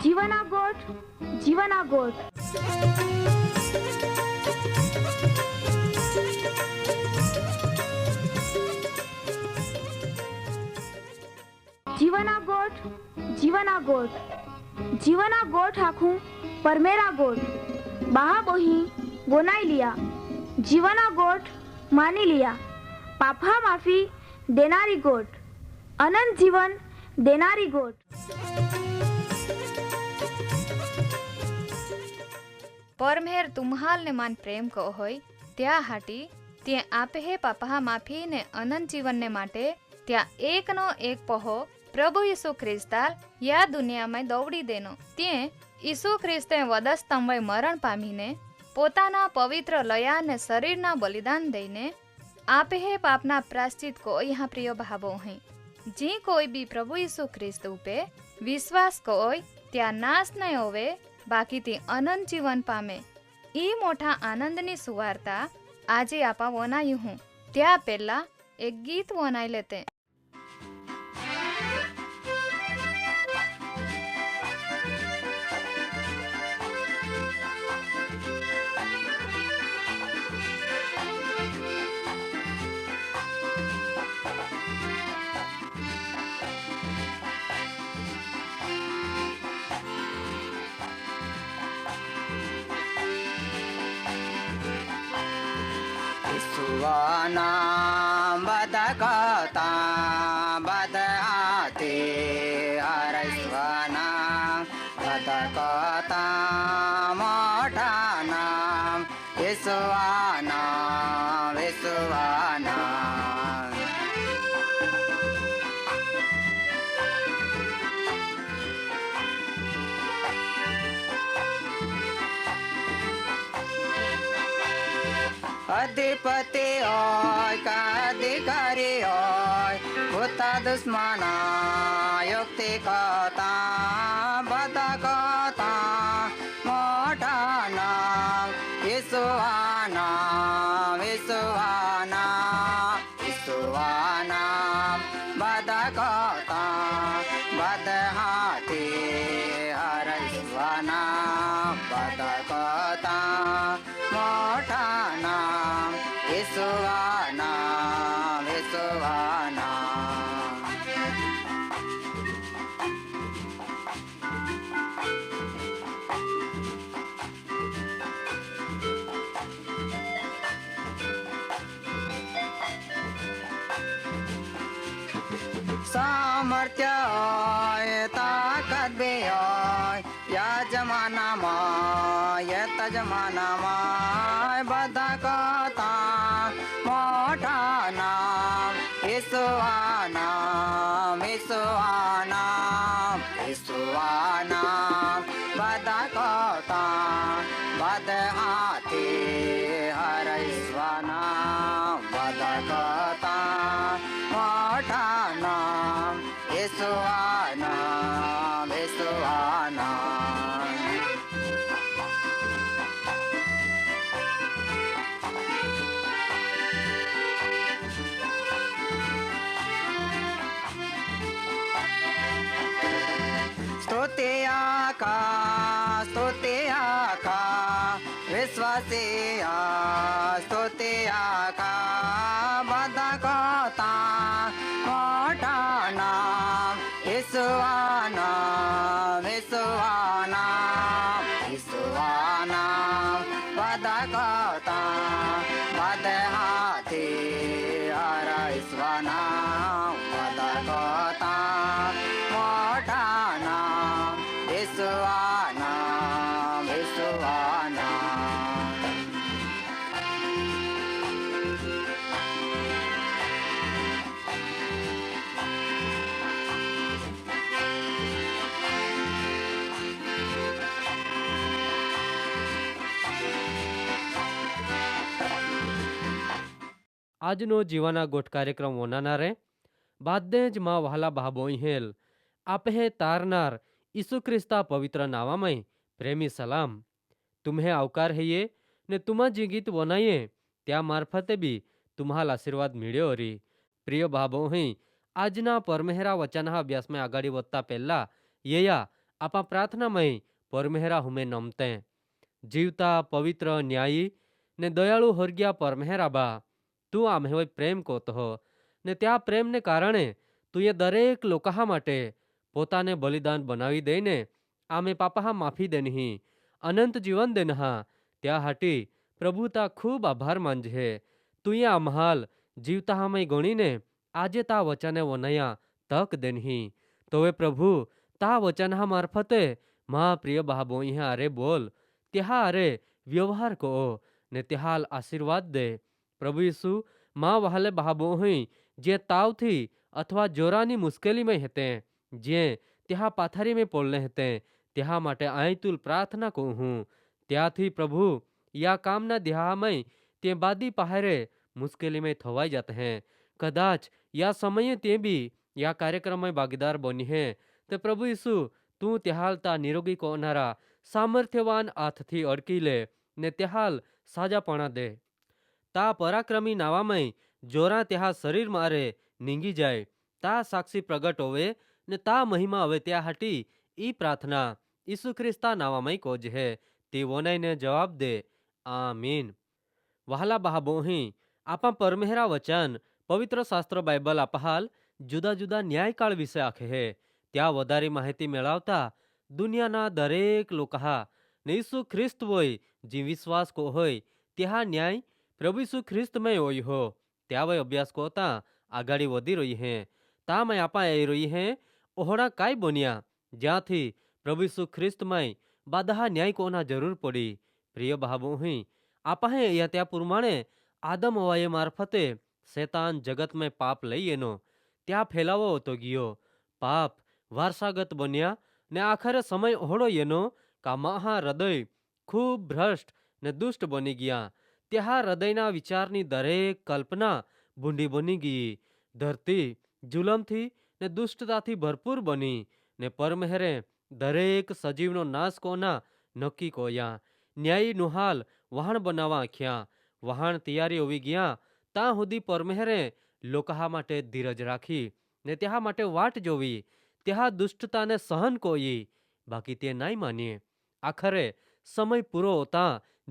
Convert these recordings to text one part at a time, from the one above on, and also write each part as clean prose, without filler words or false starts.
जीवना गोठ जीवना गोठ जीवना गोठ जीवना गोठ जीवना गोठ आखूं परमेरा गोठ बाहा बोही बोनाई लिया जीवना गोठ मानी लिया पापा माफी देनारी गोठ अनंत जीवन देनारी गोठ परमेर तुम्हाल ने मान प्रेम को होय त्या हाटी ते आपे हे पापा माफी ने अनंत जीवन ने माटे त्या एक नो एक पहो प्रभु यीशु ख्रिस्ताल या दुनिया में दौड़ी देनो ते यीशु ख्रिस्ते वधस्तंभे मरण पामीने पोताना पवित्र लया ने शरीरना बलिदान दईने आपे हे पापना प्राश्चित को यहाँ प्रिय भावो हैं जी कोई भी प्रभु यीशु ख्रिस्त उपे विश्वास कोय त्या नाश नहीं होवे बाकी ते अनंत जीवन पामे ई मोटा आनंदनी सुवार्ता आजे आपा वनायु हूँ त्या पहला एक गीत वनाई लेते। सुवाना बदकता बदआते अरस्वाना बदकता मोठाना विश्वाना विश्वाना अधिपति ओय का अधिकारी ओय भूता दुश्मना युक्ति कता बदा कता मोठाना विश्वाना विश्वाना विश्वाना बदा कता बद हाथी हरस्वाना बदा कता मोठाना विश्वाना विश्वाना सामर्थ्य ओय ताकत भी ओय या जमाना माय या जमाना माय बदा कता मोठाना विश्वाना विश्वाना विश्वाना बदा कता बद हाथी हरस्वाना बदा कता मोठाना विश्वाना विश्वाना स्तुतिया का विश्वासिया स्तुतिया का बदा कता मोठाना विश्वाना विश्वाना विश्वाना बदा कता बद हाथी हरस्वाना बदा कता मोठाना विश्वाना विश्वाना આજનો જીવાના ગોઠ કાર્યક્રમ ઓનાનારે બાદે જ માં વહાલા ભાબોઈ હેલ આપે તારનાર ઈસુ ખ્રિસ્તા પવિત્ર નાવામય પ્રેમી સલામ तुम्हें આવકાર હૈયે ને તુમા જે ગીત વનાઈએ त्या મારફતે બી तुम्हाला આશીર્વાદ મળ્યો હરી પ્રિય ભાબો અહીં આજના પરમેહરા વચનના અભ્યાસમાં આગળ વધતા પહેલા યયા आपा प्रार्थनामय परमेहरा हुमे नमते जीवता पवित्र न्यायी ने दयाळु हरग्या परमेहरा बा तू आम्हे प्रेम कोतो ने त्या प्रेम ने कारणे तू ये दरेक लोका माटे पोताने बलिदान बनावी दईने आमे पापा माफी देनही अनंत जीवन देनहा त्या हाटी प्रभुता खूब आभार मानजे तू ये आम्हाल जीवता हमें गणीने आजे ता वचने वनया तक देनही तो वे प्रभु ता वचन मार्फते मा प्रिय बाबो यहाँ अरे बोल त्या अरे व्यवहार को ने त्याहाल आशीर्वाद दे प्रभु यीशु माँ वहाले बाबो हुई जे ताव थी अथवा जोरानी मुश्केली में हेते जे त्या पाथरी में पोलने हेते त्या माटे आई तुल प्रार्थना को हूँ त्याथी प्रभु या कामना देहामय ते बादी पहारे मुश्केली में थवाई जाते हैं कदाच या समय ते भी या कार्यक्रम में भागीदार बनी है ते प्रभु यीशु तू त्याहालता निरोगी कोनारा सामर्थ्यवान हाथथी अड़की ले ने त्याहाल साजापणा दे ता पराक्रमी नावामय जोरा त्या शरीर मारे નીંગી જાય તા સાક્ષી પ્રગટ હોવે ને તા મહિમા હવે त्या હાટી ई प्रार्थना ઈસુ ખ્રિસ્તા નાવામય કોજ હે તે વોનાઈને જવાબ દે આમીન વહાલા બહાબોહી આપા પરમેહરા વચન પવિત્ર શાસ્ત્ર બાઇબલ આપહાલ જુદા જુદા ન્યાયકાળ વિશે આખે હે त्या વધારે માહિતી મેળવતા દુનિયાના દરેક લોકા ને ઈસુ ખ્રિસ્ત હોય જે વિશ્વાસ કો હોય त्या ન્યાય પ્રભુ ઈસુ ખ્રિસ્તમય હોય हो त्या वय अभ्यास को होता आगाड़ी वधी रही है ता मैं आपा आई रही है ओहड़ा काय बनिया ज्याथी प्रभु यीशु ख्रिस्त में बाधा न्याय कोना जरूर पड़ी प्रिय भावो ही आपा है या त्या प्रमाणे आदम हवाए मार्फते शैतान जगत में पाप लई एनो त्या फैलावो तो गियो पाप वारसागत बनिया ने आखरे समय ओहड़ो एनो का महा हृदय खूब भ्रष्ट ने दुष्ट बनी गया त्या हृदयना विचारनी दरेक कल्पना भूंडी बनी गई धरती जुलमथी ने दुष्टताथी भरपूर बनी ने परमेहरे दरेक सजीवनो नाश कोना नक्की कोया न्यायी नुहाल वहाण बनावा आख्या वहाण तैयारी होवी गया ता हुदी परमेहरे लोका माटे धीरज राखी ने त्या माटे वाट जोवी त्या दुष्टता ने सहन कोई बाकी ते नाई मानिए आखरे समय पूरो होता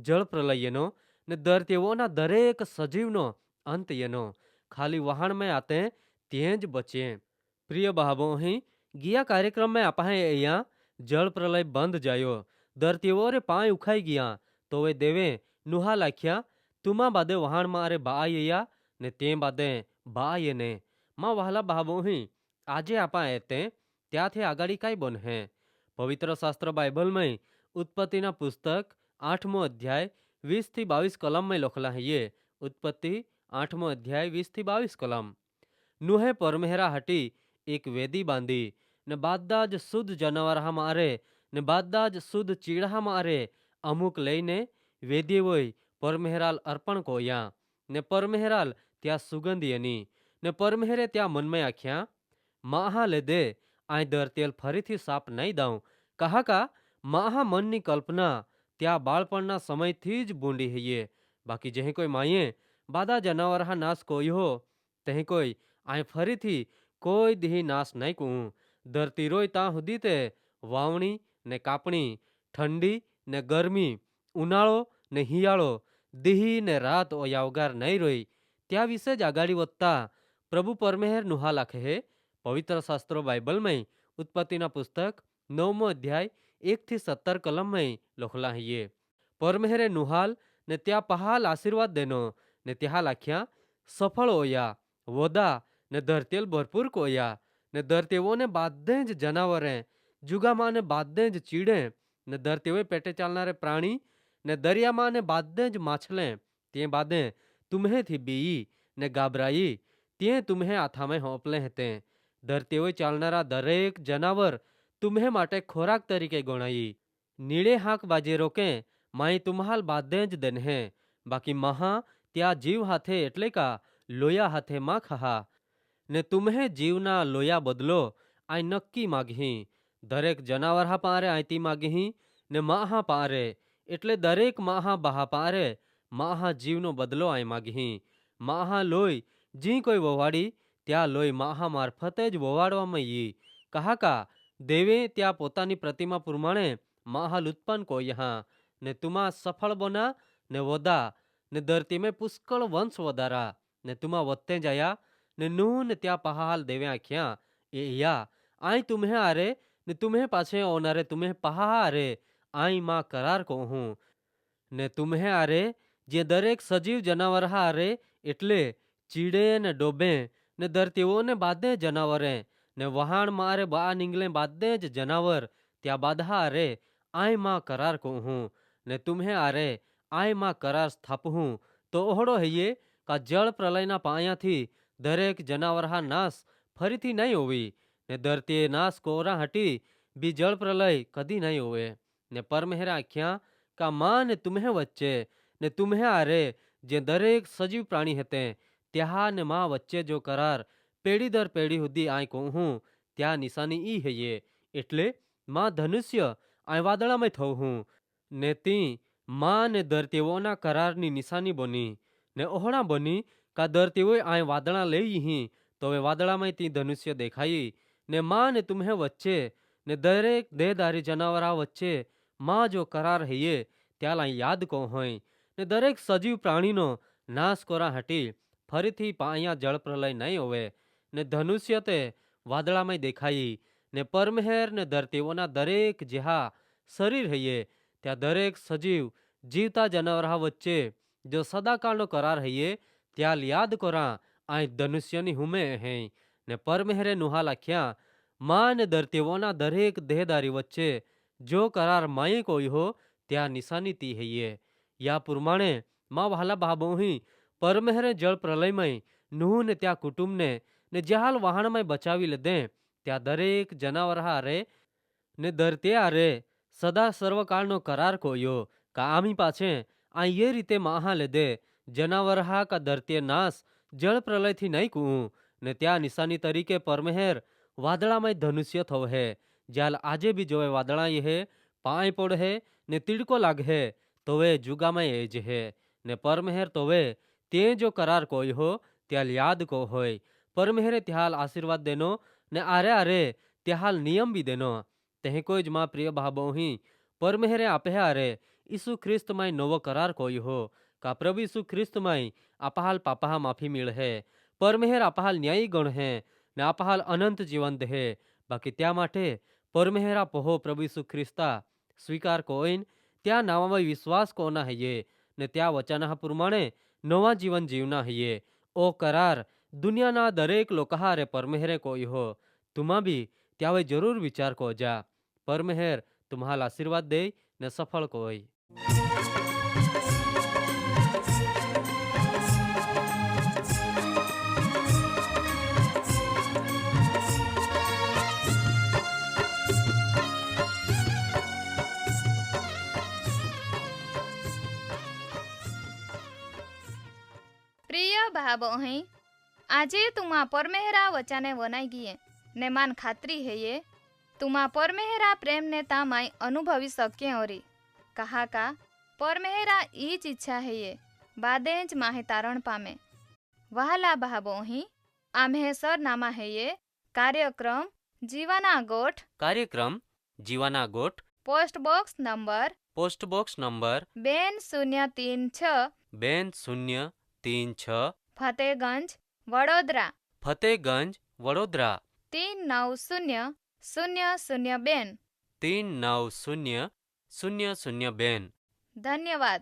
जल प्रलयनो ने दर तेवोना दरेक सजीवनो अंत येनो खाली वहाण में आते तेज बचे प्रिय बाबो ही गिया कार्यक्रम में आपा अहिया जल प्रलय बंद जायो दर तेवोरे पाय उखाई गया तो वे देवे नुहा लाख्या तुमा बादे वहाण मारे बाया ने ते बादे बाये ने माँ वहला बाबो ही आजे आपा एते त्याथे आगाड़ी काई बन है पवित्र शास्त्र बाइबल में उत्पत्तिना पुस्तक 8मो अध्याय 20 થી 22 कलम में लखला है ये उत्पत्ति 8मो अध्याय 20 થી 22 कलम नुहे परमेहरा हटी एक वेदी बांधी ने बादाज शुद्ध जानवर मारे ने बादाज शुद्ध चीड़ा मारे अमुक लईने वेदी वोय परमेहराल अर्पण कोया ने परमेहराल त्या सुगंधीयनी ने परमेहरे त्या मन में आख्या महा ले दे आई दर तेल फरीथी साप नहीं दाऊं कहा का महा मननी कल्पना त्या बाळपणना समयथी ज बूंडी है बाकी जहीं कोई माये बादा जनावर नाश कोई हो तहीं कोई आई फरीथी कोई दिही नाश नहीं कहूँ धरती रोय ता हुदी ते वावणी ने कापणी ठंडी ने गर्मी उनाळो ने हियाळो दिही ने रात ओयावगार नहीं रोई त्या विषे ज आगाड़ी वत्ता प्रभु परमेहर नुहा लाखे है पवित्र शास्त्रो बाइबल में उत्पत्तिना पुस्तक 9मो अध्याय 1 થી 17 कलम में लखला है ये परमेहरे नुहाल ने त्या पहाल आशीर्वाद देनो ने त्या लाख्या सफल होया वोदा ने धरतेल भरपूर कोया ने धरतेवो ने बादे ज जनावरें जुगा माँ ने बादे ज चीड़े ने धरतेवे पेटे चालनारे प्राणी ने दरिया माँ ने बादे ज माछले ते बादे तुम्हें थी बीई ने गाबराई ते तुम्हें आथा में होपले हेते धरतेवे चालनारा दरेक जनावर तुम्हें माटे खोराक तरीके गणाई नीड़े हाक बाजे रोके माई तुम्हाल बादे ज देन है बाकी महा त्या जीव हाथे एटले का लोया हाथे मा खहा ने तुम्हें जीवना लोया बदलो आई नक्की मागही दरेक जनावर हा पारे आईती मागही ने माहा पारे एटले दरेक माहा बहा पारे माहा जीवनो बदलो आई मागही माहा लोय जी कोई ववाड़ी त्या लोय माहा मार्फते ज ववाड़वामां यी कहा का દેવે ત્યાં પોતાની પ્રતિમા પ્રમાણે મહાલ ઉત્પન્ન को यहाँ ने तुमा सफल बना ने वदा ने धरती में पुष्कळ वंश वधारा ने तुमा वत्ते जाया ने नूह ने त्या पहाल देवे आख्या ए या आई तुम्हें आरे ने तुम्हें पाछे ओनारे तुम्हें पहा आरे आई मां करार को हूँ ने तुम्हें आरे जे दरेक सजीव जनावर हारे એટલે ચીડે ને ડોબે ને ધરતીઓને બાંધે જનાવરે ને વહાણ મારે બા નીંગલે બાંધે જ જનાવર ત્યાં બાંધા આરે આય માં કરાર કહું હું ને तुम्हें આરે આય માં કરાર સ્થાપું તો ઓહડો હૈયે કા જળ પ્રલયના પાયાથી દરેક જનાવર હા નાશ ફરીથી નહીં હોવી ને ધરતીએ નાશ કોરા હટી બી જળ પ્રલય કદી નહીં હોવે ને પરમેહરા આખ્યા કા માં ને तुम्हें વચ્ચે ને तुम्हें આરે જે દરેક સજીવ પ્રાણી હતે ત્યાં ને માં વચ્ચે જો કરાર પેઢી દર પેઢી સુધી આય કહું હું ત્યાં નિશાની ઈ હૈયે એટલે માં ધનુષ્ય આય વાદળામાં થવું હું ને તી માં ને ધરતીઓના કરારની નિશાની બની ને ઓહણા બની કા ધરતીઓએ આય વાદળા લઈ હી તો હવે વાદળામાં તી ધનુષ્ય દેખાઈ ને માં ને तुम्हें વચ્ચે ને દરેક દેહધારી જનાવરા વચ્ચે માં જો કરાર હૈયે ત્યાં યાદ કહું હોય ને દરેક સજીવ પ્રાણીનો નાશ કોરા હટી ફરીથી પાયા જળ પ્રલય નહીં હોવે ને ધનુષ્ય તે વાદળામાં દેખાઈ ને પરમહેર ને ધરતીઓના દરેક જેહા શરીર હૈયે ત્યાં દરેક સજીવ જીવતા જનાવરા વચ્ચે જો સદાકાળનો કરાર હૈયે ત્યાં યાદ કોરા આ ધનુષ્યની હુમે હૈ ને પરમહેરે નુહા લખ્યા માં ને ધરતીઓના દરેક દેહદારી વચ્ચે જો કરાર માએ કોઈ હો ત્યાં નિશાની તી હૈયે या प्रमाणे मां वहाला बाबोही परमेहरे जल प्रलयमय नूह ने त्या कुटुंब ने जहाल वहाणमय बचावी ले त्या दरेक जनावर हारे ने धरती आरे सदा सर्वकाळनो करार कोयो का आमी पाछे आ ये रीते महा ले जनावर हा का धरती नाश जल प्रलय थी नहीं कू ने त्या निशानी तरीके परमेहर वादळामय धनुष्य थव है जाल आजे भी जोए वादळा ये है पाए पड़ है ने तिड़को लाग है तो वे जुगामय एज है ने परमेहर तो वे ते जो करार कोई हो त्याल याद को होय परमेहरे त्याल आशीर्वाद देनो ने आरे आरे त्याल नियम भी देनो तेह कोई ज मां प्रिय भाबो ही परमेहरे आपे आरे यीशु ख्रिस्त माय नवो करार कोई हो का प्रभु यीशु ख्रिस्त माय आपहाल पापहा माफी मिल है परमेहर आपहाल न्यायी गण है ने आपहाल अनंत जीवन दे बाकी त्या माटे परमेहरा पहो प्रभु यीशु ख्रिस्ता स्वीकार कोइन त्या नावामय विश्वास कोना हये ने त्या वचना प्रमाणे नवा जीवन जीवना हये ओ करार दुनियाना दरेक लोकहारे परमेहरे कोई हो तुमा भी त्यावे जरूर विचार को जा परमेहर तुम्हाला आशीर्वाद दे ने सफल कोई પ્રિય ભાબો અહીં આજે તુમા પરમેહરા વચાને વનાઈ ગયે ને માન ખાતરી હૈયે તુમા પરમેહરા પ્રેમ ને તામાય અનુભવી સકે ઓરી કहा का પરમેહરા ईज इच्छा हये बादेज माहे तारण पामे वहाला भाबो અહીં आम्हे सरनामा हये कार्यक्रम जीवाना गोठ post box number 2036 Fatehganj Vadodara 390002 धन्यवाद।